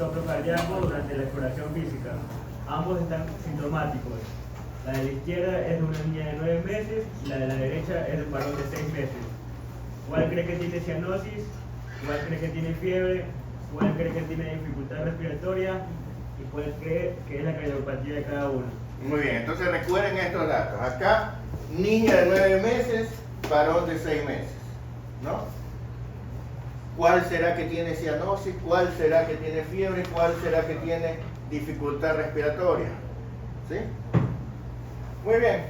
soplo cardíaco durante la exploración física. Ambos están sintomáticos. La de la izquierda es de una niña de 9 meses y la de la derecha es de un varón de 6 meses. ¿Cuál cree que tiene cianosis? ¿Cuál cree que tiene fiebre? ¿Cuál cree que tiene dificultad respiratoria? ¿Y cuál cree que es la cardiopatía de cada uno? Muy bien, entonces recuerden estos datos. Acá, niña de 9 meses, varón de 6 meses, ¿no? ¿Cuál será que tiene cianosis? ¿Cuál será que tiene fiebre? ¿Cuál será que tiene dificultad respiratoria? ¿Sí? Muy bien.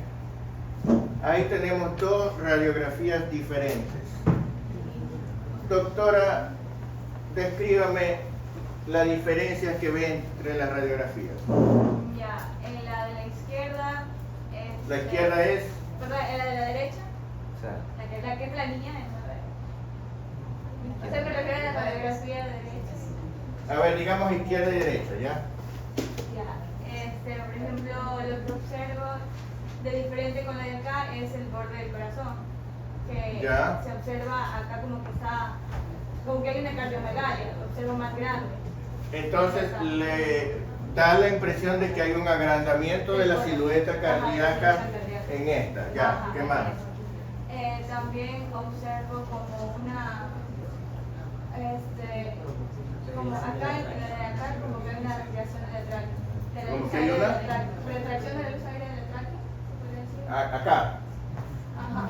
Ahí tenemos dos radiografías diferentes. Doctora, descríbame las diferencias que ven entre las radiografías. Ya, en la de la izquierda es... La izquierda es... Perdón, en la de la derecha, O sea, la que es la niña, o sea, me refiero a la radiografía de derecha. A ver, digamos izquierda y derecha, ¿ya? Ya, por ejemplo, lo que observo de diferente con la de acá es el borde del corazón, que Ya. se observa acá como que está, como que hay una cardiomegalia, lo observo más grande. Entonces le da la impresión de que hay un agrandamiento de la silueta cardíaca en esta, ya, Ajá, ¿qué más? También observo como una, como acá, en la de acá, como que hay una retracción del tráqueo. ¿Cómo que hay una? Retracción de la luz aérea del tráqueo, ¿podría decir? Acá, Ajá.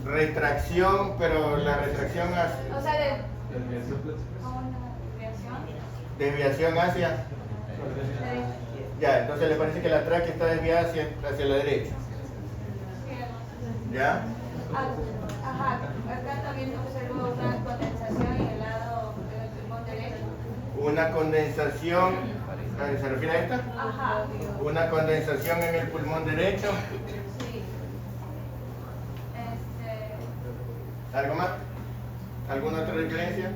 retracción, pero la retracción hacia... O sea, como una desviación. Desviación hacia... Ya, entonces le parece que la tráquea está desviada hacia la derecha, ¿ya? Ajá, acá también observo una condensación en el lado del pulmón derecho. Una condensación, ¿se refiere a esta? Ajá. Una condensación en el pulmón derecho. Sí. ¿Algo más? ¿Alguna otra diferencia?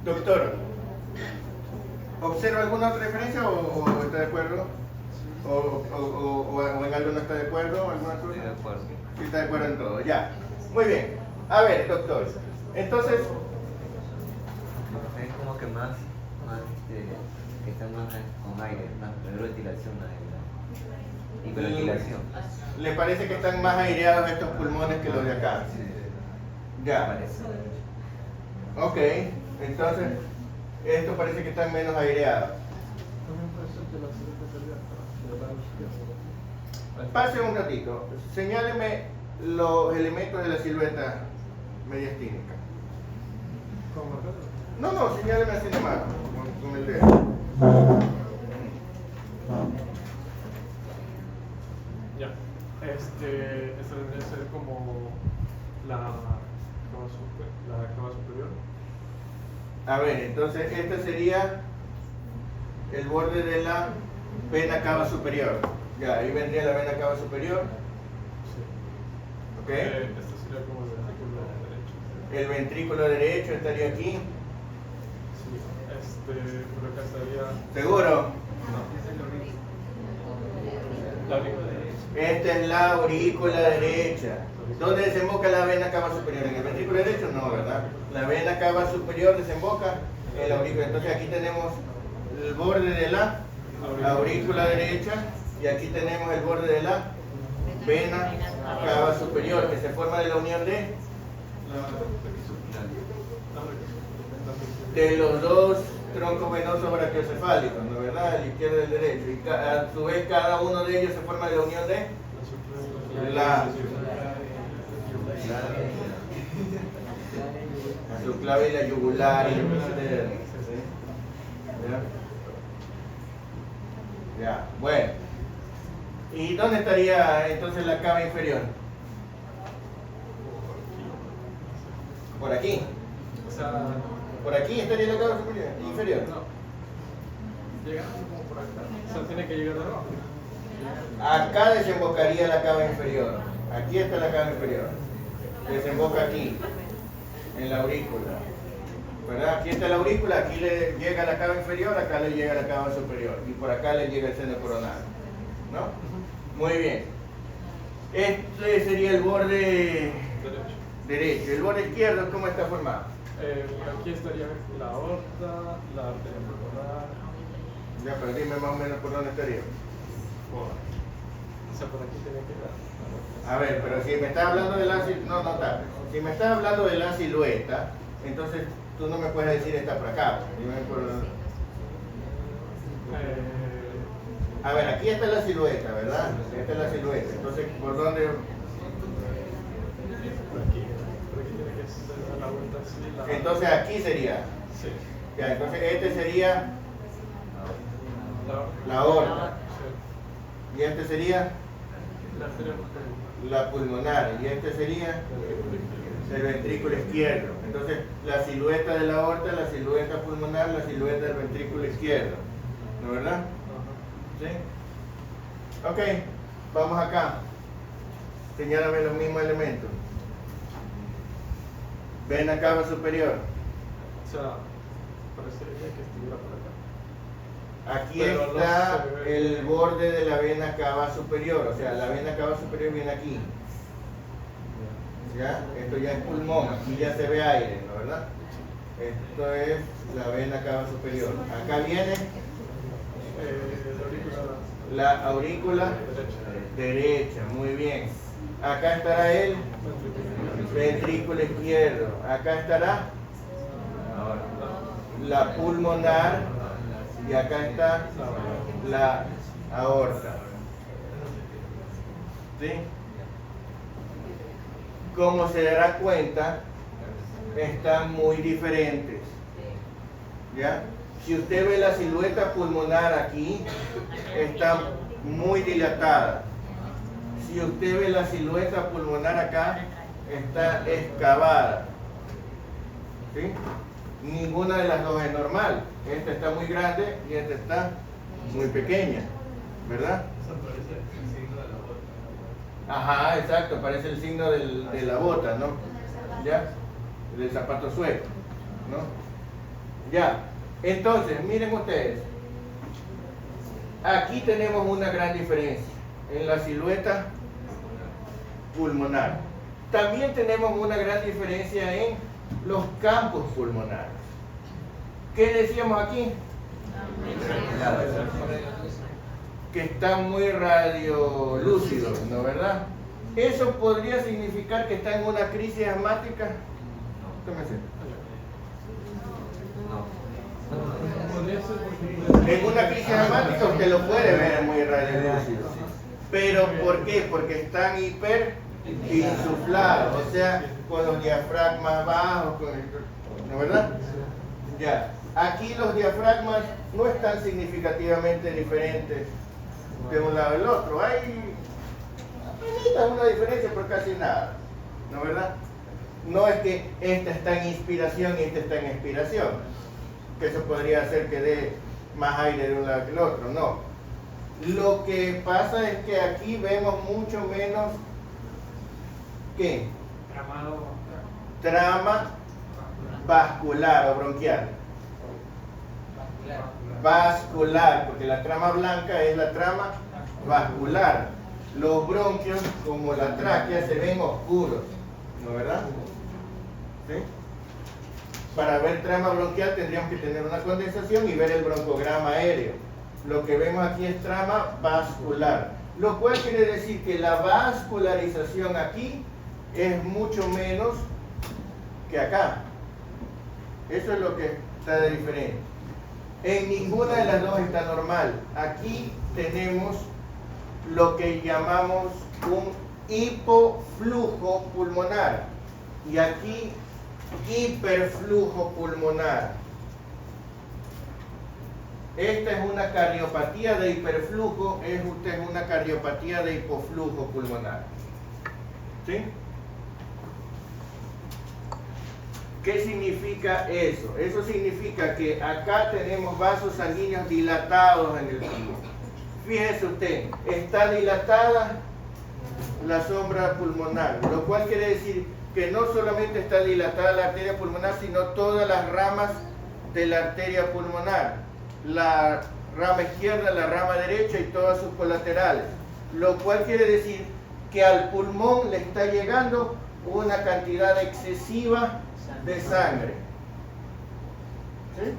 Doctor, ¿observa alguna otra diferencia o está de acuerdo? ¿O en algo no está de acuerdo? ¿Alguna cosa? estoy de acuerdo. Sí, está de acuerdo en todo, ya. Muy bien. A ver, doctor. Entonces, Es como que más que está más con aire, más hiperventilación, hiperventilación. ¿le parece que están más aireados estos pulmones que los de acá? Sí, Ya. parece. Ok, entonces, esto parece que están menos aireados. Pase un ratito, señáleme los elementos de la silueta mediastínica. No, señáleme así nomás, con el dedo. Ya, esta debe ser como la cava superior. A ver, entonces este sería el borde de la vena cava superior. Ya, ahí vendría la vena cava superior. Sí. ¿Ok? Este sería como el ventrículo derecho. El ventrículo derecho estaría aquí. Sí, por acá estaría. ¿Seguro? La aurícula derecha. Esta es la aurícula derecha. ¿Dónde desemboca la vena cava superior? ¿En el ventrículo derecho? No, ¿verdad? La vena cava superior desemboca en la aurícula. Entonces aquí tenemos el borde de la aurícula derecha y aquí tenemos el borde de la vena cava superior que se forma de la unión de los dos troncos venosos brachiocefálicos, ¿no, verdad? El izquierdo y el derecho. Y a su vez cada uno de ellos se forma de la unión de la subclavín, la yugular y el epidermis. Ya, bueno. ¿Y dónde estaría entonces la cava inferior? Por aquí. O sea, Por aquí estaría la cava superior, inferior. no. Llega como por acá. O sea, tiene que llegar de abajo. Acá desembocaría la cava inferior. Aquí está la cava inferior. Desemboca aquí, en la aurícula. ¿Verdad? Aquí está la aurícula, aquí le llega la cava inferior, acá le llega la cava superior. Y por acá le llega el seno coronal. ¿No? Muy bien. Este sería el borde Derecho. derecho. El borde izquierdo, ¿cómo está formado? Por aquí estaría la aorta, la arteria pulmonar. Ya, pero dime más o menos por dónde estaría. O sea, por aquí tiene que ir A ver, pero si me estás hablando de la silueta, no tapes. Si me estás hablando de la silueta, entonces tú no me puedes decir está por acá. Dime por dónde. A ver, aquí está la silueta, ¿verdad? Esta es la silueta. Entonces, ¿por dónde? por aquí tiene que ser la vuelta así. Entonces aquí sería. Sí. Ya, entonces este sería La la aorta. Sí. Y este sería La arteria pulmonar. la pulmonar. Y este sería el ventrículo izquierdo. Entonces, la silueta de la aorta, la silueta pulmonar, la silueta del ventrículo izquierdo. ¿No es verdad? ¿Sí? Ok, vamos acá. Señálame los mismos elementos. Vena cava superior. O sea, parecería que estuviera por acá. Aquí Pero no está se ve. el borde de la vena cava superior. O sea, la vena cava superior viene aquí. ¿Ya? Esto ya es pulmón. Aquí ya se ve aire, ¿no es verdad? Esto es la vena cava superior. Acá viene la aurícula derecha, muy bien. Acá estará el ventrículo izquierdo. Acá estará la pulmonar y acá está la aorta. ¿Sí? Como se dará cuenta, están muy diferentes. ¿Ya? Si usted ve la silueta pulmonar aquí, está muy dilatada. Si usted ve la silueta pulmonar acá, está excavada. ¿Sí? Ninguna de las dos es normal. Esta está muy grande y esta está muy pequeña. ¿Verdad? Ajá, exacto, parece el signo de la bota, ¿no? ¿Ya? Del zapato sueco, ¿no? Ya. Entonces, miren ustedes, aquí tenemos una gran diferencia en la silueta pulmonar. También tenemos una gran diferencia en los campos pulmonares. ¿Qué decíamos aquí? Que están muy radiolúcidos, ¿no verdad? ¿Eso podría significar que está en una crisis asmática? Tómese. En una crisis asmática usted lo puede ver muy radiolúcido. ¿Pero por qué? Porque están hiperinsuflados, o sea, con los diafragmas bajos, ¿no verdad? Ya. Aquí los diafragmas no están significativamente diferentes de un lado al otro. Hay apenas una diferencia, pero casi nada, ¿no verdad? No es que esta está en inspiración y esta está en expiración, que eso podría hacer que dé más aire de un lado que el otro, no. Lo que pasa es que aquí vemos mucho menos, ¿qué? Trama vascular o bronquial. Vascular, porque la trama blanca es la trama vascular. Los bronquios, como la tráquea, se ven oscuros, ¿no verdad? ¿Sí? Para ver trama bronquial tendríamos que tener una condensación y ver el broncograma aéreo. Lo que vemos aquí es trama vascular, lo cual quiere decir que la vascularización aquí es mucho menos que acá. Eso es lo que está de diferente. En ninguna de las dos está normal. Aquí tenemos lo que llamamos un hipoflujo pulmonar y aquí hiperflujo pulmonar. Esta es una cardiopatía de hiperflujo, esta es una cardiopatía de hipoflujo pulmonar. ¿Sí? ¿Qué significa eso? Eso significa que acá tenemos vasos sanguíneos dilatados en el pulmón. Fíjese usted, está dilatada la sombra pulmonar, lo cual quiere decir que no solamente está dilatada la arteria pulmonar, sino todas las ramas de la arteria pulmonar, la rama izquierda, la rama derecha y todas sus colaterales, lo cual quiere decir que al pulmón le está llegando una cantidad excesiva de sangre. ¿Sí?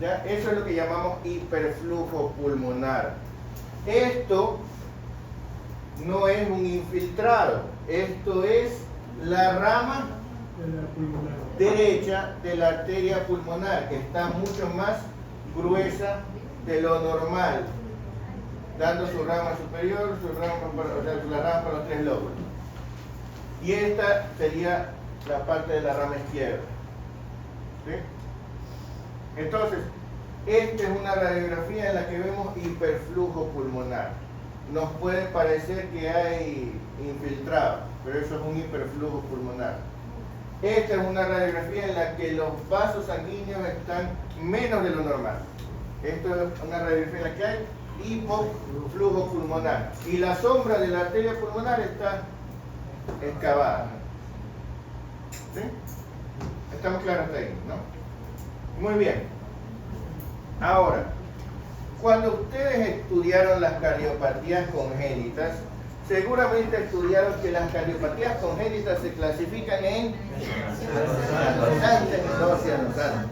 ¿Ya? Eso es lo que llamamos hiperflujo pulmonar. Esto no es un infiltrado, esto es la rama derecha de la arteria pulmonar, que está mucho más gruesa de lo normal, dando su rama superior, la rama para los 3 lóbulos. Y esta sería la parte de la rama izquierda. ¿Sí? Entonces, esta es una radiografía en la que vemos hiperflujo pulmonar. Nos puede parecer que hay infiltrado, pero eso es un hiperflujo pulmonar. Esta es una radiografía en la que los vasos sanguíneos están menos de lo normal. Esto es una radiografía en la que hay hipoflujo pulmonar. Y la sombra de la arteria pulmonar está excavada. ¿Sí? Estamos claros hasta ahí, ¿no? Muy bien. Ahora, cuando ustedes estudiaron las cardiopatías congénitas, seguramente estudiaron que las cardiopatías congénitas se clasifican en cianosantes y no cianosantes.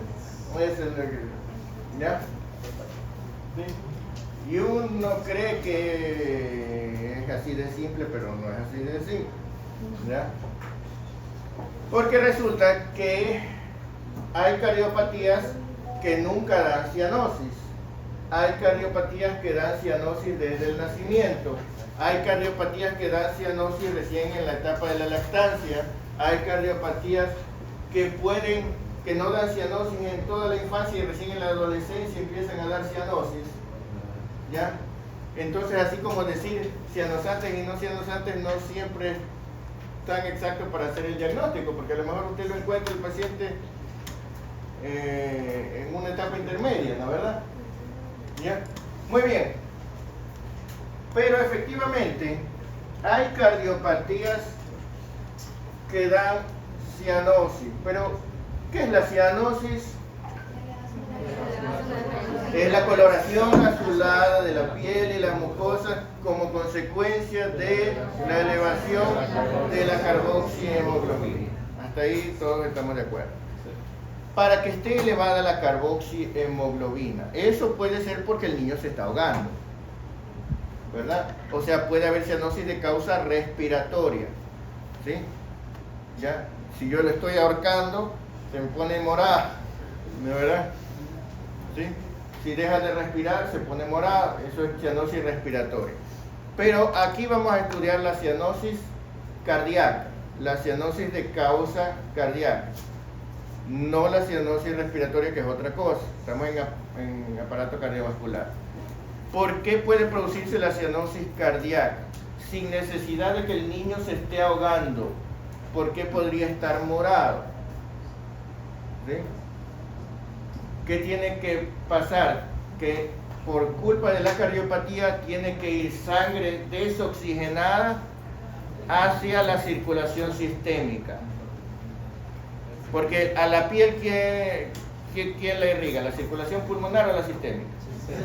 ¿Ya? ¿Sí? Y uno cree que es así de simple, pero no es así de simple. ¿Ya? Porque resulta que hay cardiopatías que nunca dan cianosis. Hay cardiopatías que dan cianosis desde el nacimiento. Hay cardiopatías que dan cianosis recién en la etapa de la lactancia. Hay cardiopatías que no dan cianosis en toda la infancia y recién en la adolescencia empiezan a dar cianosis. ¿Ya? Entonces, así como decir cianosantes y no cianosantes no siempre es tan exacto para hacer el diagnóstico, porque a lo mejor usted lo encuentra el paciente en una etapa intermedia, ¿no? ¿Verdad? ¿Ya? Muy bien. Pero efectivamente hay cardiopatías que dan cianosis. Pero, ¿qué es la cianosis? Es la coloración azulada de la piel y la mucosa como consecuencia de la elevación de la carboxihemoglobina. Hasta ahí todos estamos de acuerdo. Para que esté elevada la carboxihemoglobina, eso puede ser porque el niño se está ahogando, ¿verdad? O sea, puede haber cianosis de causa respiratoria, ¿sí? ¿Ya? Si yo lo estoy ahorcando, se me pone morada, ¿verdad? ¿Sí? Si deja de respirar, se pone morada, eso es cianosis respiratoria. Pero aquí vamos a estudiar la cianosis cardíaca, la cianosis de causa cardíaca, no la cianosis respiratoria, que es otra cosa. Estamos en aparato cardiovascular. ¿Por qué puede producirse la cianosis cardíaca sin necesidad de que el niño se esté ahogando? ¿Por qué podría estar morado? ¿Sí? ¿Qué tiene que pasar? Que por culpa de la cardiopatía tiene que ir sangre desoxigenada hacia la circulación sistémica. Porque a la piel, ¿quién la irriga? ¿La circulación pulmonar o la sistémica?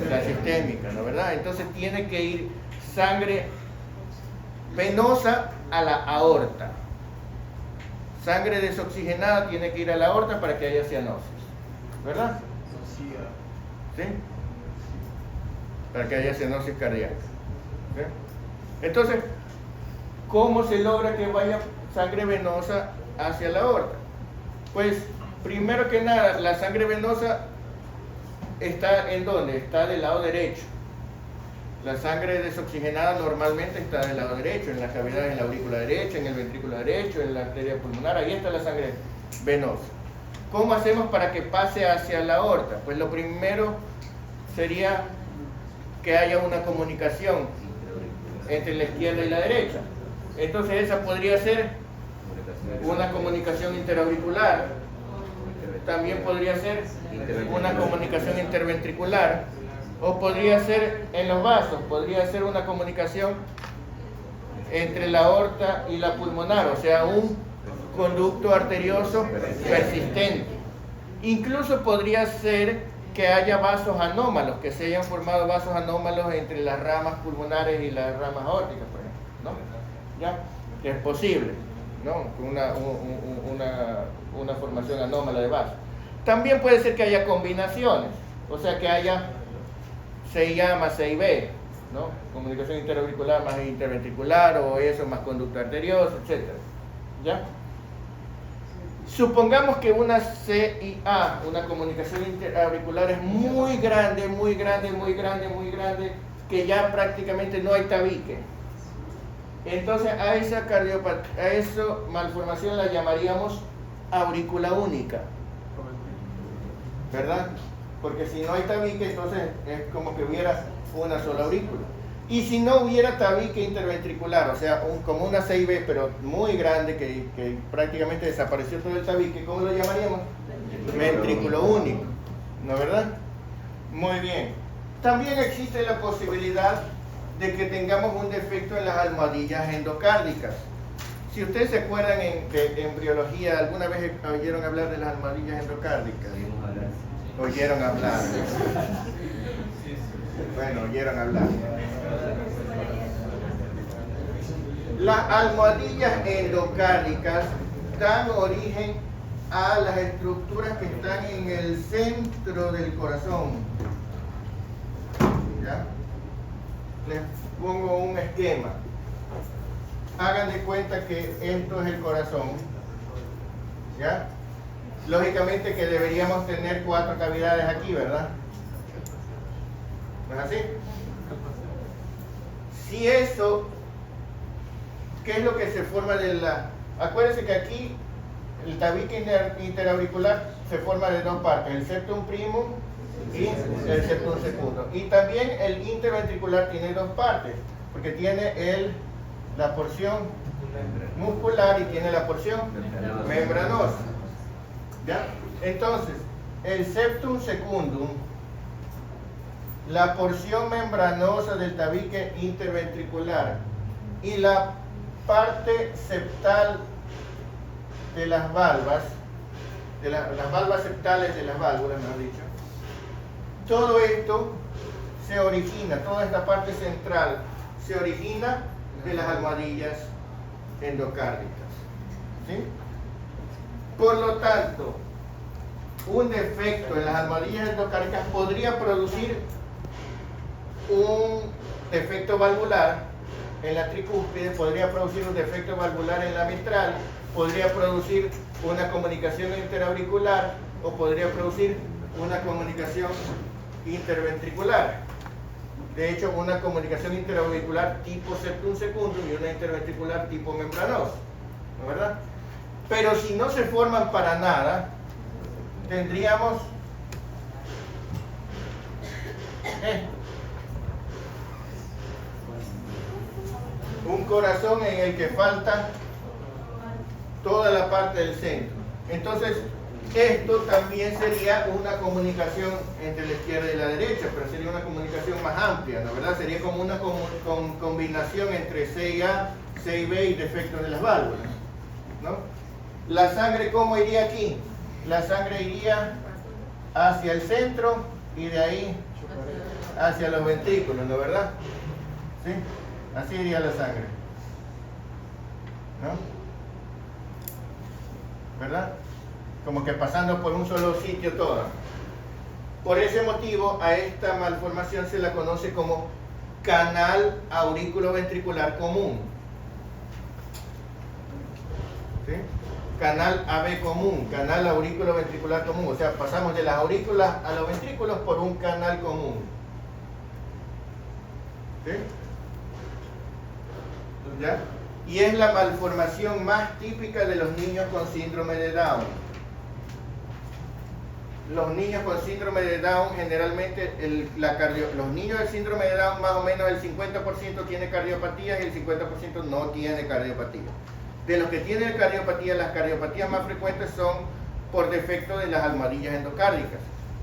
La sistémica, ¿no? ¿Verdad? Entonces tiene que ir sangre venosa a la aorta. Sangre desoxigenada tiene que ir a la aorta para que haya cianosis, ¿verdad? ¿Sí? Para que haya cianosis cardíaca. ¿Sí? Entonces, ¿cómo se logra que vaya sangre venosa hacia la aorta? Pues, primero que nada, la sangre venosa está ¿en dónde? Está del lado derecho. La sangre desoxigenada normalmente está del lado derecho, en la cavidad, en la aurícula derecha, en el ventrículo derecho, en la arteria pulmonar, ahí está la sangre venosa. ¿Cómo hacemos para que pase hacia la aorta? Pues lo primero sería que haya una comunicación entre la izquierda y la derecha. Entonces esa podría ser una comunicación interauricular, también podría ser una comunicación interventricular, o podría ser en los vasos, podría ser una comunicación entre la aorta y la pulmonar, o sea, un conducto arterioso persistente. Incluso podría ser que haya vasos anómalos, que se hayan formado vasos anómalos entre las ramas pulmonares y las ramas aórticas, por ejemplo, ¿no? ¿Ya? Que es posible, ¿no? Una formación anómala de vasos. También puede ser que haya combinaciones, o sea que haya CIA más CIB, ¿no? Comunicación interauricular más interventricular, o eso más conducto arterioso, etc. ¿Ya? Supongamos que una CIA, una comunicación interauricular, es muy grande, muy grande, muy grande, muy grande, que ya prácticamente no hay tabique. Entonces a esa malformación la llamaríamos aurícula única, ¿verdad? Porque si no hay tabique, entonces es como que hubiera una sola aurícula. Y si no hubiera tabique interventricular, o sea, como una CIB, pero muy grande, que prácticamente desapareció todo el tabique, ¿cómo lo llamaríamos? Ventrículo único, ¿no, verdad? Muy bien. También existe la posibilidad de que tengamos un defecto en las almohadillas endocárdicas. Si ustedes se acuerdan de embriología, ¿alguna vez oyeron hablar de las almohadillas endocárdicas? Oyeron hablar. Bueno, oyeron hablar. Las almohadillas endocárdicas dan origen a las estructuras que están en el centro del corazón. ¿Ya? Les pongo un esquema. Hagan de cuenta que esto es el corazón. ¿Ya? Lógicamente que deberíamos tener 4 cavidades aquí, ¿verdad? ¿No es así? Si eso, ¿qué es lo que se forma de la...? Acuérdense que aquí el tabique interauricular se forma de 2 partes, el septum primum y el septum secundum. Y también el interventricular tiene 2 partes, porque tiene la porción muscular y tiene la porción membranosa. ¿Ya? Entonces, el septum secundum, la porción membranosa del tabique interventricular y la parte septal de las valvas, las valvas septales de las válvulas, mejor dicho, todo esto se origina, toda esta parte central se origina de las almohadillas endocárdicas, ¿sí? Por lo tanto, un defecto en las almohadillas endocárdicas podría producir un defecto valvular en la tricúspide, podría producir un defecto valvular en la mitral, podría producir una comunicación interauricular o podría producir una comunicación interventricular. De hecho, una comunicación interauricular tipo septum secundum y una interventricular tipo membranosa, ¿no, verdad? Pero si no se forman para nada, tendríamos esto. Un corazón en el que falta toda la parte del centro. Entonces, esto también sería una comunicación entre la izquierda y la derecha, pero sería una comunicación más amplia, ¿no, verdad? Sería como una combinación entre CIA, CIB y defectos de las válvulas, ¿no? La sangre, ¿cómo iría aquí? La sangre iría hacia el centro y de ahí hacia los ventrículos, ¿no, verdad? ¿Sí? Así iría la sangre, ¿no? ¿Verdad? Como que pasando por un solo sitio toda. Por ese motivo, a esta malformación se la conoce como canal aurículo-ventricular común. ¿Sí? Canal AB común, canal aurículo-ventricular común. O sea, pasamos de las aurículas a los ventrículos por un canal común. ¿Sí? ¿Ya? Y es la malformación más típica de los niños con síndrome de Down. Los niños con síndrome de Down, generalmente, los niños del síndrome de Down, más o menos el 50% tiene cardiopatías y el 50% no tiene cardiopatía. De los que tienen cardiopatía, las cardiopatías más frecuentes son por defecto de las almohadillas endocárdicas,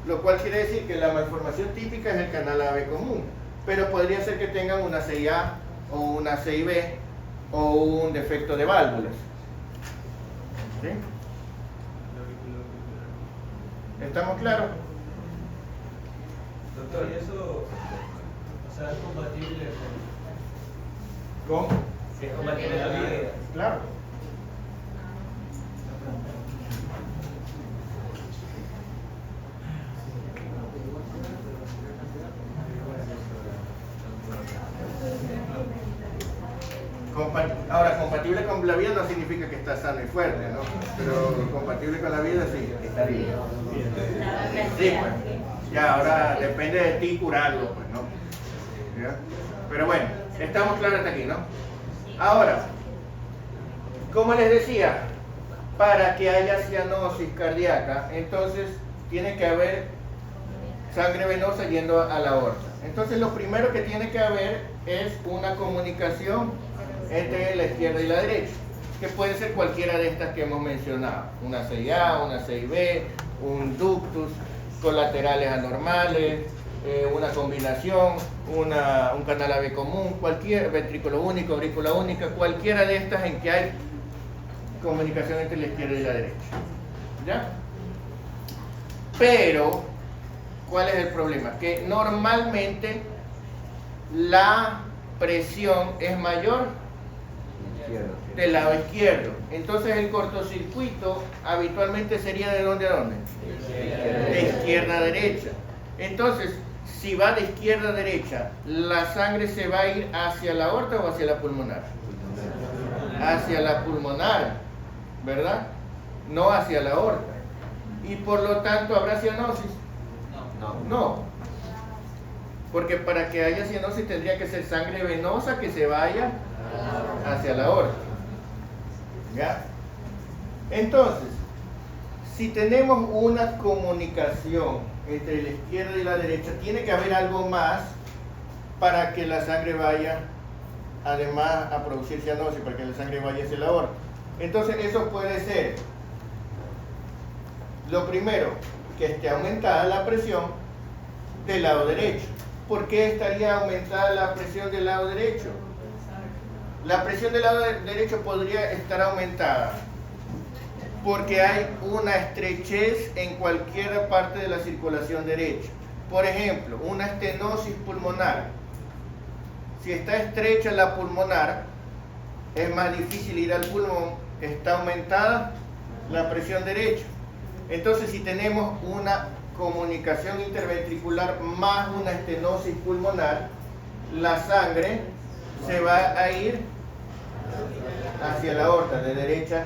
lo cual quiere decir que la malformación típica es el canal AB común, pero podría ser que tengan una CIA o una CIB o un defecto de válvulas. ¿Sí? ¿Estamos claros? Doctor, ¿y eso, o sea, es compatible ¿Cómo? con, es compatible con la vida? Claro. Ahora, compatible con la vida no significa que está sano y fuerte, ¿no? Pero compatible con la vida sí, está bien. Sí, pues. Ya, ahora depende de ti curarlo, pues, ¿no? ¿Ya? Pero bueno, estamos claros hasta aquí, ¿no? Ahora, como les decía, para que haya cianosis cardíaca, entonces tiene que haber sangre venosa yendo a la aorta. Entonces lo primero que tiene que haber es una comunicación entre la izquierda y la derecha, que puede ser cualquiera de estas que hemos mencionado, una 6A, una 6B, un ductus, colaterales anormales, una combinación, un canal AB común, cualquier ventrículo único, aurícula única, cualquiera de estas en que hay comunicación entre la izquierda y la derecha. ¿Ya? Pero, ¿cuál es el problema? Que normalmente la presión es mayor del lado izquierdo. Entonces el cortocircuito habitualmente sería ¿de dónde a dónde? De izquierda a derecha. Entonces, si va de izquierda a derecha, ¿la sangre se va a ir hacia la aorta o hacia la pulmonar? Hacia la pulmonar, ¿verdad? No hacia la aorta. Y por lo tanto, ¿habrá cianosis? No. Porque para que haya cianosis tendría que ser sangre venosa que se vaya hacia la aorta. ¿Ya? Entonces, si tenemos una comunicación entre la izquierda y la derecha, tiene que haber algo más para que la sangre vaya, además, a producir cianosis, para que la sangre vaya hacia la aorta. Entonces, eso puede ser, lo primero, que esté aumentada la presión del lado derecho. ¿Por qué estaría aumentada la presión del lado derecho? La presión del lado derecho podría estar aumentada porque hay una estrechez en cualquier parte de la circulación derecha. Por ejemplo, una estenosis pulmonar. Si está estrecha la pulmonar, es más difícil ir al pulmón, está aumentada la presión derecha. Entonces, si tenemos una comunicación interventricular más una estenosis pulmonar, la sangre se va a ir hacia la aorta, de derecha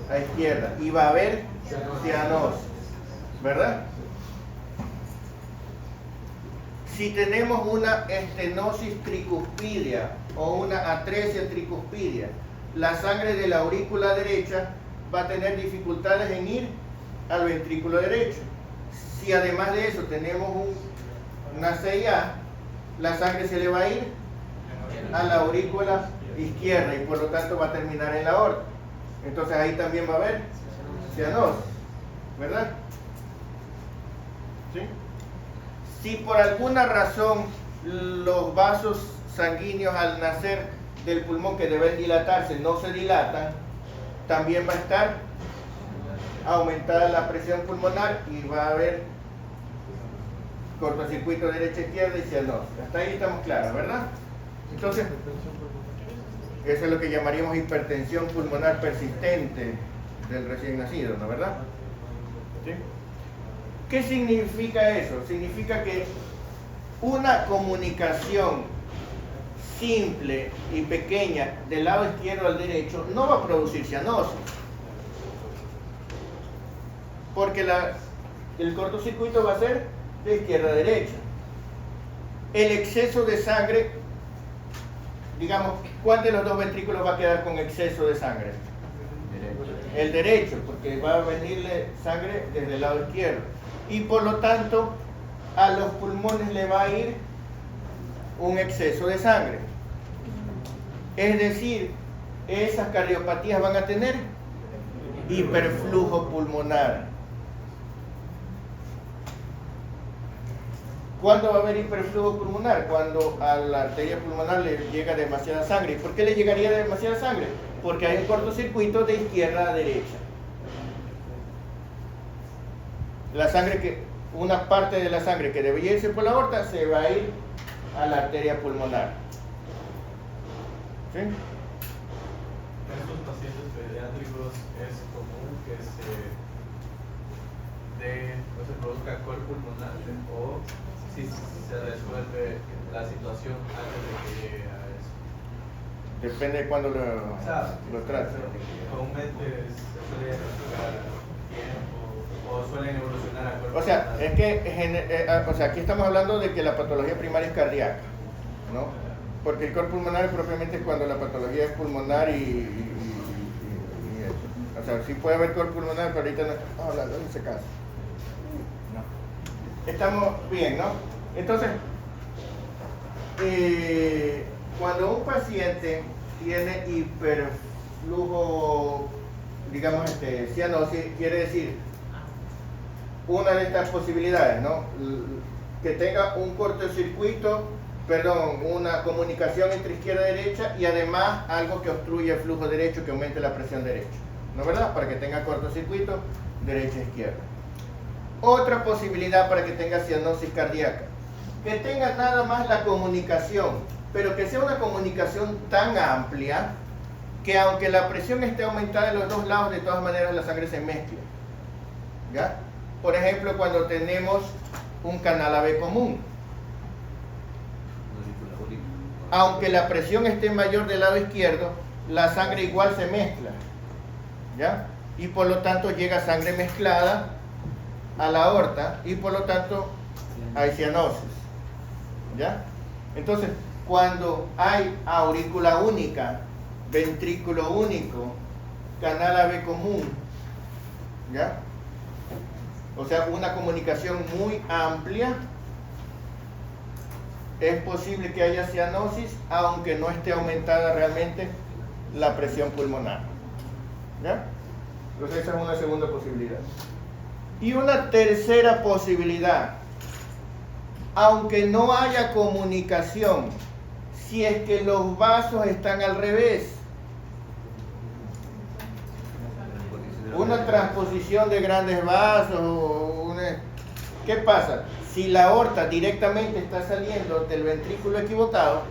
a izquierda, y va a haber cianosis, ¿verdad? Si tenemos una estenosis tricuspidia o una atresia tricuspidia, la sangre de la aurícula derecha va a tener dificultades en ir al ventrículo derecho. Si además de eso tenemos una 6A, la sangre se le va a ir a la aurícula izquierda y por lo tanto va a terminar en la aorta. Entonces ahí también va a haber cianosis, ¿verdad? ¿Sí? Si por alguna razón los vasos sanguíneos al nacer del pulmón que deben dilatarse no se dilatan, también va a estar aumentada la presión pulmonar y va a haber cortocircuito derecha-izquierda y cianosis. Hasta ahí estamos claros, ¿verdad? Entonces, eso es lo que llamaríamos hipertensión pulmonar persistente del recién nacido, ¿no? ¿Verdad? ¿Sí? ¿Qué significa eso? Significa que una comunicación simple y pequeña del lado izquierdo al derecho no va a producir cianosis. Porque el cortocircuito va a ser de izquierda a derecha. El exceso de sangre, digamos, ¿cuál de los dos ventrículos va a quedar con exceso de sangre? El derecho, porque va a venirle sangre desde el lado izquierdo. Y por lo tanto, a los pulmones le va a ir un exceso de sangre. Es decir, esas cardiopatías van a tener hiperflujo pulmonar. ¿Cuándo va a haber hiperflujo pulmonar? Cuando a la arteria pulmonar le llega demasiada sangre. ¿Y por qué le llegaría demasiada sangre? Porque hay un cortocircuito de izquierda a derecha. La sangre que una parte de la sangre que debería irse por la aorta se va a ir a la arteria pulmonar. ¿Sí? En estos pacientes pediátricos es común que se produzca col pulmonar o si se resuelve la situación antes de que llegue a eso. Depende de cuándo lo trate. Comúnmente se suele diagnosticar tiempo o suelen evolucionar a col O sea, pulmonar. es que aquí estamos hablando de que la patología primaria es cardíaca, ¿no? Porque el col pulmonar propiamente es cuando la patología es pulmonar y eso. O sea, sí puede haber col pulmonar, pero ahorita no estamos hablando en ese caso. No. Estamos bien, ¿no? Entonces, cuando un paciente tiene hiperflujo, digamos, cianosis, quiere decir una de estas posibilidades, ¿no? Que tenga un cortocircuito, una comunicación entre izquierda y derecha y además algo que obstruya el flujo derecho, que aumente la presión derecha, ¿no es verdad? Para que tenga cortocircuito derecha e izquierda. Otra posibilidad para que tenga cianosis cardíaca, que tenga nada más la comunicación, pero que sea una comunicación tan amplia que aunque la presión esté aumentada en los dos lados, de todas maneras la sangre se mezcla. ¿Ya? Por ejemplo, cuando tenemos un canal AB común, aunque la presión esté mayor del lado izquierdo, la sangre igual se mezcla, ¿ya? Y por lo tanto llega sangre mezclada a la aorta y por lo tanto hay cianosis, ¿ya? Entonces, cuando hay aurícula única, ventrículo único, canal AB común, ¿ya? O sea, una comunicación muy amplia, es posible que haya cianosis, aunque no esté aumentada realmente la presión pulmonar. ¿Ya? Entonces esa es una segunda posibilidad. Y una tercera posibilidad, aunque no haya comunicación, si es que los vasos están al revés, una transposición de grandes vasos, ¿qué pasa? Si la aorta directamente está saliendo del ventrículo equivocado,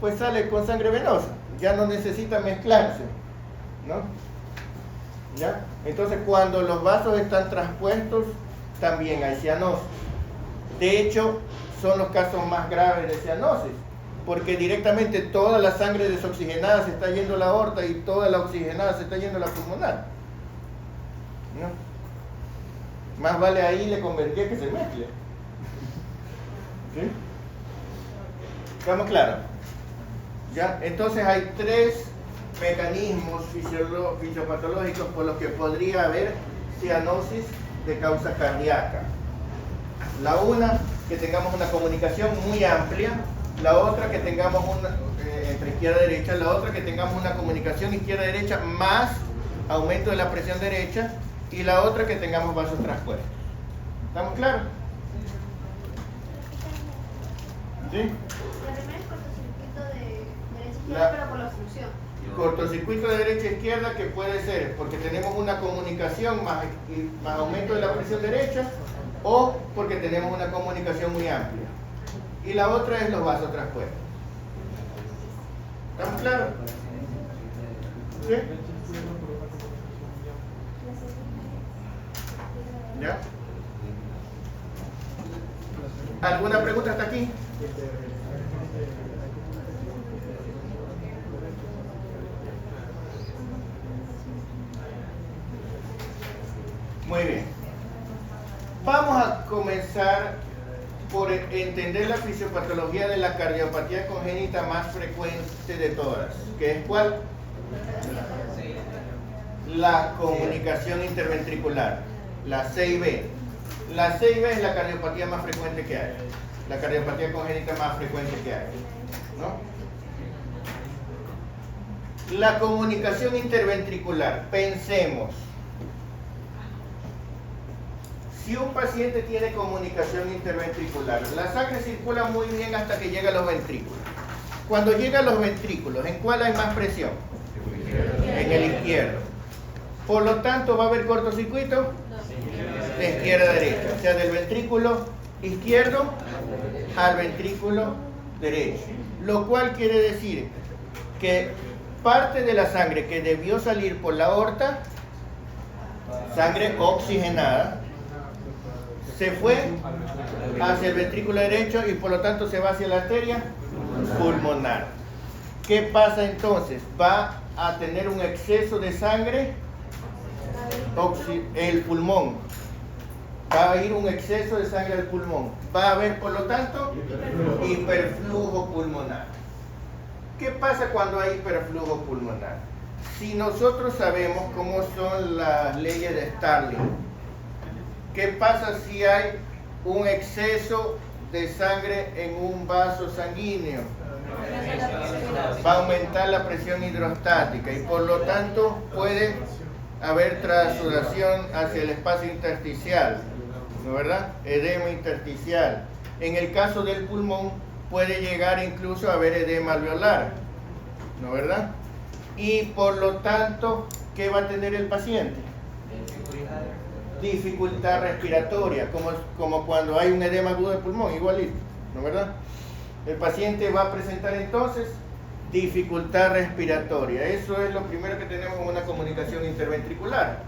pues sale con sangre venosa, ya no necesita mezclarse, ¿no? ¿Ya? Entonces cuando los vasos están transpuestos, también hay cianosis. De hecho, son los casos más graves de cianosis, porque directamente toda la sangre desoxigenada se está yendo a la aorta y toda la oxigenada se está yendo a la pulmonar, ¿no? Más vale ahí le convertí que se mezcle. ¿Sí? ¿Estamos claros? ¿Ya? Entonces hay tres mecanismos fisiopatológicos por los que podría haber cianosis de causa cardíaca. La una, que tengamos una comunicación muy amplia. La otra, que tengamos entre izquierda y derecha. La otra, que tengamos una comunicación izquierda-derecha más aumento de la presión derecha. Y la otra, que tengamos vasos transpuestos. ¿Estamos claros? ¿Sí? La primera es cortocircuito de derecha-izquierda, pero por la obstrucción. Cortocircuito de derecha-izquierda, que puede ser porque tenemos una comunicación más aumento de la presión derecha, o porque tenemos una comunicación muy amplia. Y la otra es los vasos transpuestos. ¿Estamos claros? ¿Sí? ¿Ya? ¿Alguna pregunta hasta aquí? Muy bien. Vamos a comenzar por entender la fisiopatología de la cardiopatía congénita más frecuente de todas, que es ¿cuál? La comunicación interventricular, la CIB. La CIB es la cardiopatía más frecuente que hay, la cardiopatía congénita más frecuente que hay, ¿no? La comunicación interventricular, pensemos. Si un paciente tiene comunicación interventricular, la sangre circula muy bien hasta que llega a los ventrículos. Cuando llega a los ventrículos, ¿en cuál hay más presión? En el izquierdo. Por lo tanto, ¿va a haber cortocircuito? de izquierda a derecha, o sea, del ventrículo izquierdo al ventrículo derecho. Lo cual quiere decir que parte de la sangre que debió salir por la aorta, sangre oxigenada, se fue hacia el ventrículo derecho y por lo tanto se va hacia la arteria pulmonar. ¿Qué pasa entonces? Va a tener un exceso de sangre, el pulmón. Va a ir un exceso de sangre al pulmón. Va a haber, por lo tanto, hiperflujo pulmonar. ¿Qué pasa cuando hay hiperflujo pulmonar? Si nosotros sabemos cómo son las leyes de Starling, ¿qué pasa si hay un exceso de sangre en un vaso sanguíneo? Va a aumentar la presión hidrostática y por lo tanto puede haber transudación hacia el espacio intersticial, ¿no verdad? Edema intersticial. En el caso del pulmón puede llegar incluso a haber edema alveolar, ¿no verdad? Y por lo tanto, ¿qué va a tener el paciente? Dificultad respiratoria, como cuando hay un edema agudo de pulmón, igualito, ¿no verdad? El paciente va a presentar entonces dificultad respiratoria. Eso es lo primero que tenemos en una comunicación interventricular.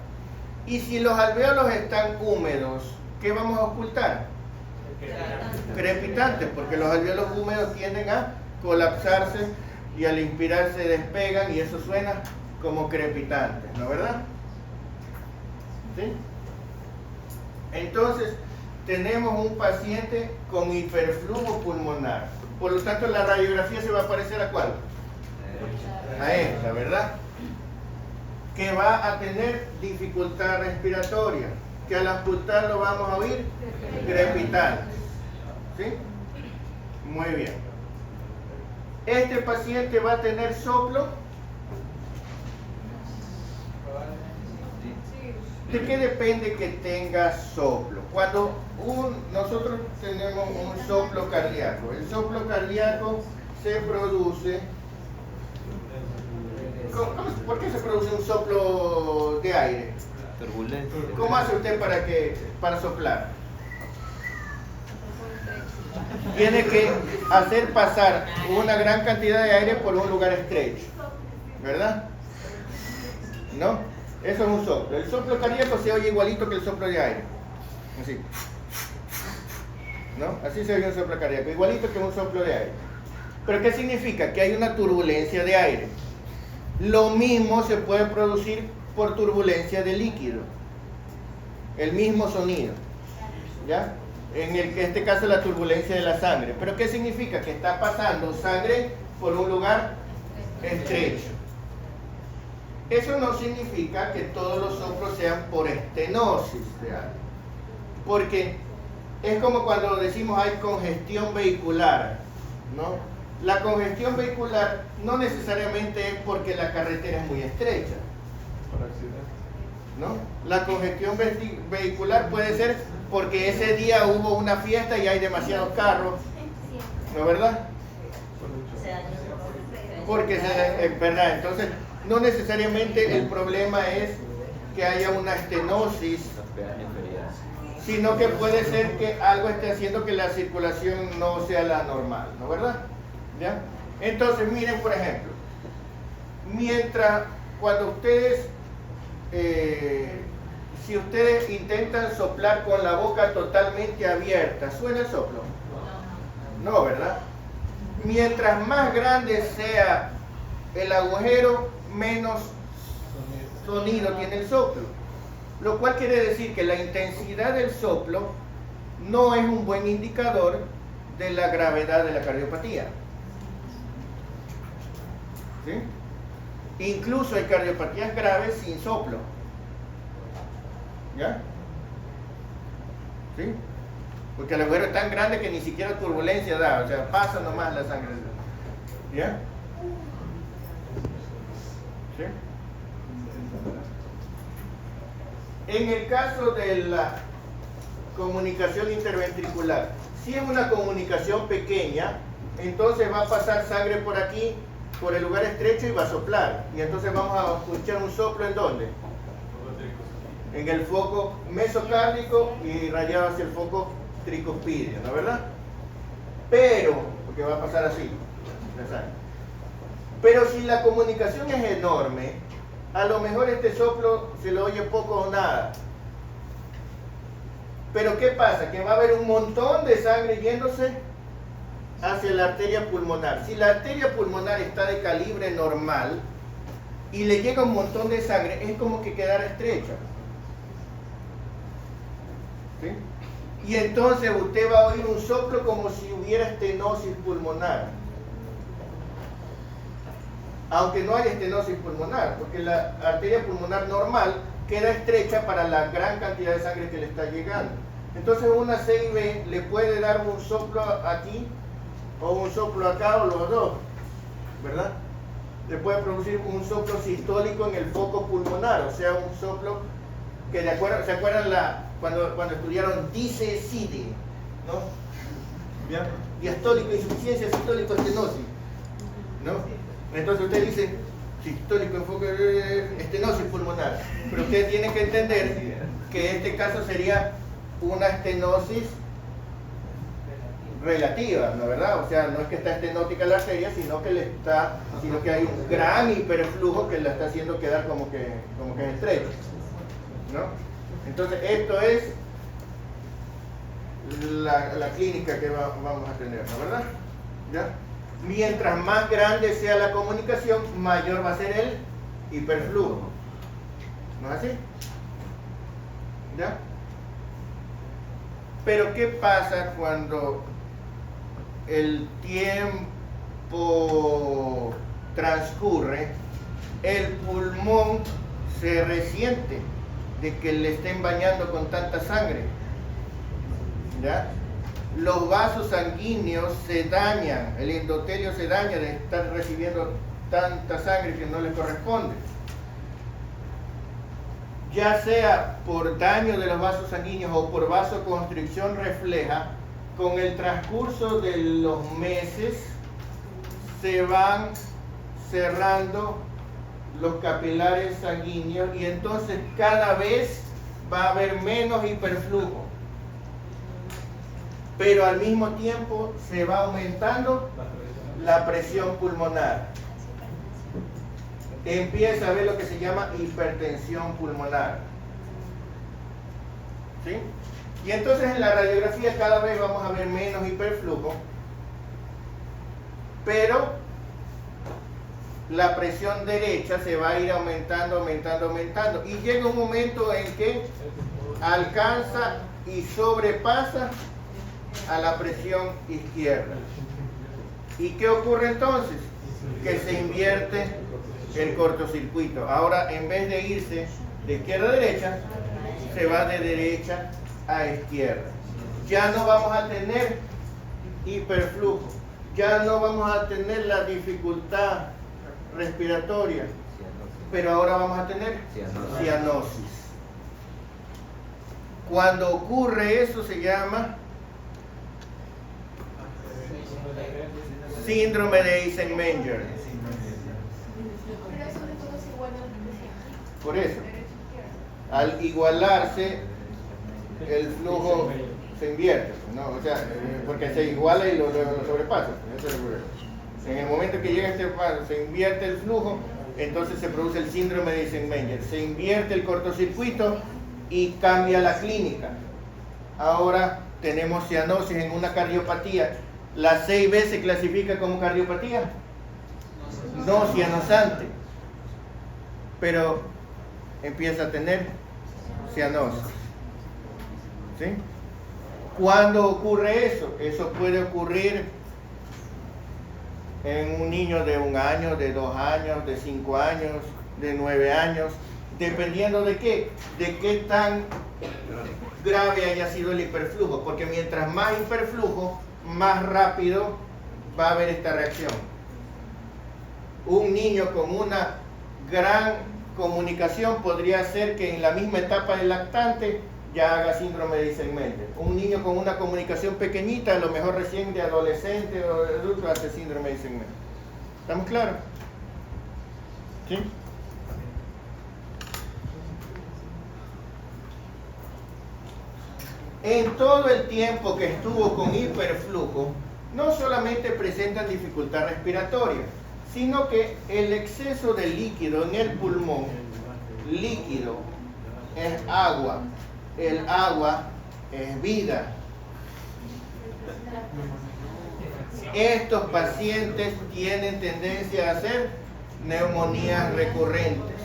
Y si los alvéolos están húmedos, ¿qué vamos a ocultar? Crepitantes, porque los alvéolos húmedos tienden a colapsarse y al inspirar se despegan y eso suena como crepitantes, ¿no verdad? ¿Sí? Entonces, tenemos un paciente con hiperflujo pulmonar. Por lo tanto, la radiografía se va a parecer ¿a cuál? A esta, ¿verdad? Que va a tener dificultad respiratoria, que al auscultarlo vamos a oír crepitantes. ¿Sí? Muy bien. Este paciente va a tener soplo. ¿De qué depende que tenga soplo? Cuando nosotros tenemos un soplo cardíaco, el soplo cardíaco se produce... ¿Por qué se produce un soplo de aire? Turbulencia. ¿Cómo hace usted para soplar? Tiene que hacer pasar una gran cantidad de aire por un lugar estrecho, ¿verdad? ¿No? Eso es un soplo. El soplo cardíaco se oye igualito que el soplo de aire. Así. ¿No? Así se oye un soplo cardíaco, igualito que un soplo de aire. ¿Pero qué significa? Que hay una turbulencia de aire. Lo mismo se puede producir por turbulencia de líquido. El mismo sonido. ¿Ya? En este caso la turbulencia de la sangre. ¿Pero qué significa? Que está pasando sangre por un lugar estrecho. Eso no significa que todos los soplos sean por estenosis de aire. Porque es como cuando decimos hay congestión vehicular, ¿no? La congestión vehicular no necesariamente es porque la carretera es muy estrecha, ¿no? La congestión vehicular puede ser porque ese día hubo una fiesta y hay demasiados carros, ¿no verdad? Porque es verdad, entonces no necesariamente el problema es que haya una estenosis, sino que puede ser que algo esté haciendo que la circulación no sea la normal, ¿no verdad? ¿Ya? Entonces miren, por ejemplo, cuando ustedes si ustedes intentan soplar con la boca totalmente abierta, ¿suena el soplo? No, ¿verdad? Mientras más grande sea el agujero, menos sonido tiene el soplo. Lo cual quiere decir que la intensidad del soplo no es un buen indicador de la gravedad de la cardiopatía. ¿Sí? Incluso hay cardiopatías graves sin soplo. ¿Ya? ¿Sí? Porque el agujero es tan grande que ni siquiera turbulencia da, o sea, pasa nomás la sangre. ¿Ya? ¿Sí? En el caso de la comunicación interventricular, si es una comunicación pequeña, entonces va a pasar sangre por aquí, por el lugar estrecho y va a soplar. Y entonces vamos a escuchar un soplo ¿en dónde? en el foco mesocárdico y irradiado hacia el foco tricuspideo, ¿no es verdad? Pero, porque va a pasar así, ya saben. Pero si la comunicación es enorme, a lo mejor este soplo se lo oye poco o nada. Pero ¿qué pasa? Que va a haber un montón de sangre yéndose hacia la arteria pulmonar. Si la arteria pulmonar está de calibre normal y le llega un montón de sangre, es como que quedara estrecha. ¿Sí? Y entonces usted va a oír un soplo como si hubiera estenosis pulmonar. Aunque no hay estenosis pulmonar, porque la arteria pulmonar normal queda estrecha para la gran cantidad de sangre que le está llegando. Entonces una CIB le puede dar un soplo aquí o un soplo acá o los dos, ¿verdad? Le puede producir un soplo sistólico en el foco pulmonar, o sea, un soplo que ¿se acuerdan cuando estudiaron dice-side, ¿no? ¿Ya? Diastólico, insuficiencia, sistólico, estenosis, ¿no? Entonces usted dice sistólico, enfoque, estenosis pulmonar, pero usted tiene que entender que este caso sería una estenosis relativa, ¿no es verdad? O sea, no es que está estenótica la arteria, sino que hay un gran hiperflujo que la está haciendo quedar como que es estrecho, ¿no? Entonces esto es la clínica que vamos a tener, ¿no es verdad? ¿Ya? Mientras más grande sea la comunicación, mayor va a ser el hiperflujo. ¿No es así? ¿Ya? Pero ¿qué pasa cuando el tiempo transcurre? El pulmón se resiente de que le estén bañando con tanta sangre. ¿Ya? Los vasos sanguíneos se dañan, el endotelio se daña de estar recibiendo tanta sangre que no le corresponde. Ya sea por daño de los vasos sanguíneos o por vasoconstricción refleja, con el transcurso de los meses se van cerrando los capilares sanguíneos y entonces cada vez va a haber menos hiperflujo. Pero al mismo tiempo se va aumentando la presión pulmonar. Empieza a haber lo que se llama hipertensión pulmonar. ¿Sí? Y entonces en la radiografía cada vez vamos a ver menos hiperflujo, pero la presión derecha se va a ir aumentando. Y llega un momento en que alcanza y sobrepasa a la presión izquierda. ¿Y qué ocurre entonces? Que se invierte el cortocircuito. Ahora, en vez de irse de izquierda a derecha, se va de derecha a izquierda. Ya no vamos a tener hiperflujo, ya no vamos a tener la dificultad respiratoria, pero ahora vamos a tener cianosis. Cuando ocurre eso se llama síndrome de Eisenmenger. Pero eso de todo es igual a la presión. Por eso, al igualarse, el flujo se invierte, ¿no? O sea, porque se iguala y lo sobrepasa. Eso es el problema. En el momento que llega este paso, se invierte el flujo, entonces se produce el síndrome de Eisenmenger. Se invierte el cortocircuito y cambia la clínica. Ahora tenemos cianosis en una cardiopatía. ¿La CIB se clasifica como cardiopatía? No cianosante, pero empieza a tener cianosis. ¿Sí? ¿Cuándo ocurre eso? Eso puede ocurrir en un niño de 1 año, de 2 años, de 5 años, de 9 años, dependiendo de qué tan grave haya sido el hiperflujo, porque mientras más hiperflujo, más rápido va a haber esta reacción. Un niño con una gran comunicación podría ser que en la misma etapa del lactante ya haga síndrome de Eisenmenger. Un niño con una comunicación pequeñita, a lo mejor recién de adolescente o de adulto, hace síndrome de Eisenmenger. ¿Estamos claros? ¿Sí? en todo el tiempo que estuvo con hiperflujo, no solamente presentan dificultad respiratoria, sino que el exceso de líquido en el pulmón, líquido es agua, el agua es vida. Estos pacientes tienen tendencia a hacer neumonías recurrentes.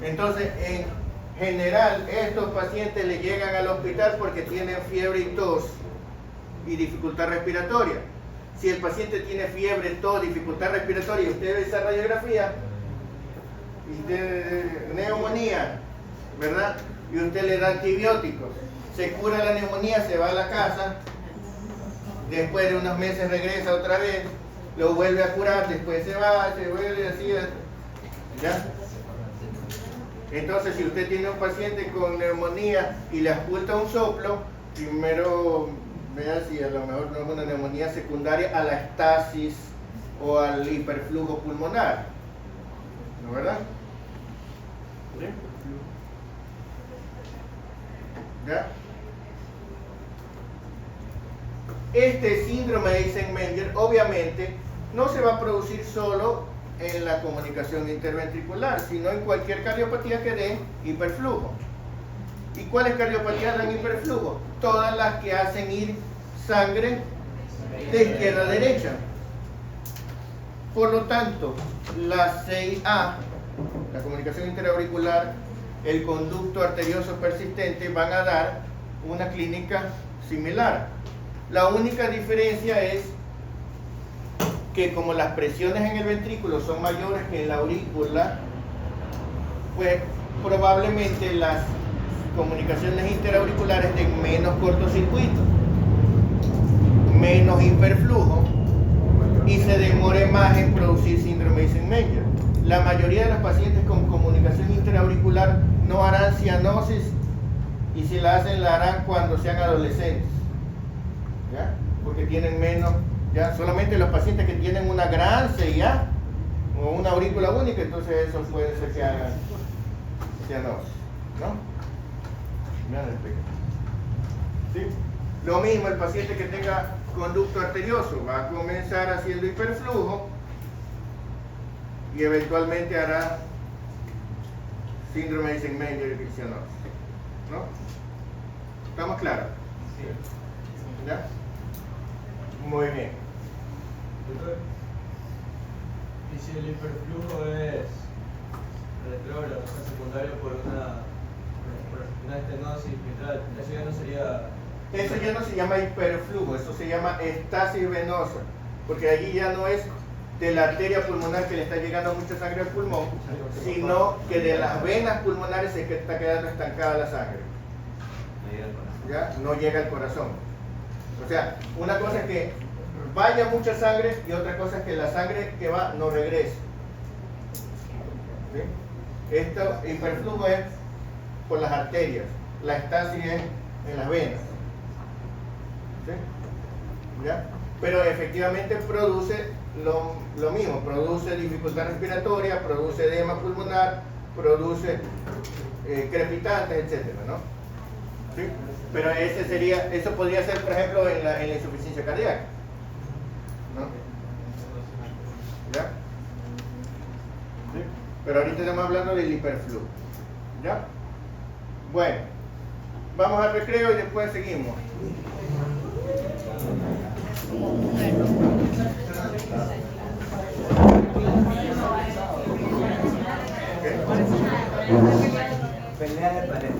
Entonces, en general, estos pacientes le llegan al hospital porque tienen fiebre y tos y dificultad respiratoria. Si el paciente tiene fiebre, tos, dificultad respiratoria y usted ve esa radiografía y de neumonía, ¿verdad? Y usted le da antibióticos, se cura la neumonía, se va a la casa, después de unos meses regresa otra vez, lo vuelve a curar, después se va, se vuelve así, ¿ya? Entonces, si usted tiene un paciente con neumonía y le oculta un soplo, primero vea si a lo mejor no es una neumonía secundaria a la estasis o al hiperflujo pulmonar, ¿no, verdad? ¿Sí? ¿Ya? Este síndrome de Eisenmenger obviamente no se va a producir solo en la comunicación interventricular, sino en cualquier cardiopatía que dé hiperflujo. ¿Y cuáles cardiopatías dan hiperflujo? Todas las que hacen ir sangre de izquierda a derecha. Por lo tanto, la 6A, la comunicación interauricular, el conducto arterioso persistente van a dar una clínica similar. La única diferencia es que como las presiones en el ventrículo son mayores que en la aurícula, pues probablemente las comunicaciones interauriculares den menos cortocircuito, menos hiperflujo y se demore más en producir síndrome de Eisenmenger. La mayoría de los pacientes con comunicación interauricular no harán cianosis y si la hacen la harán cuando sean adolescentes, ¿ya? Porque tienen menos, ya solamente los pacientes que tienen una gran CIA o una aurícula única, entonces eso puede ser que hagan cianosis, ¿no? ¿Sí? Lo mismo el paciente que tenga conducto arterioso va a comenzar haciendo hiperflujo y eventualmente hará síndrome de Eisenmenger y cianosis, ¿no? ¿Estamos claros? Sí. ¿Ya? Muy bien. Doctor, ¿y si el hiperflujo es retrógrado, o sea, secundario por una estenosis mitral, eso ya no sería... Eso ya no se llama hiperflujo, eso se llama estasis venosa, porque allí ya no es de la arteria pulmonar que le está llegando mucha sangre al pulmón, sino que de las venas pulmonares se está quedando estancada la sangre. ¿Ya? No llega al corazón. O sea, una cosa es que vaya mucha sangre y otra cosa es que la sangre que va no regrese. ¿Sí? Esto, hiperflujo es por las arterias, la estasis es en las venas. ¿Sí? ¿Ya? Pero efectivamente produce lo mismo, produce dificultad respiratoria, produce edema pulmonar, produce crepitantes, etcétera, ¿no? ¿Sí? Pero eso podría ser, por ejemplo, en la insuficiencia cardíaca, ¿no? ¿Ya? ¿Sí? Pero ahorita estamos hablando del hiperflujo, ¿ya? Bueno, vamos al recreo y después seguimos. Pelea de pared.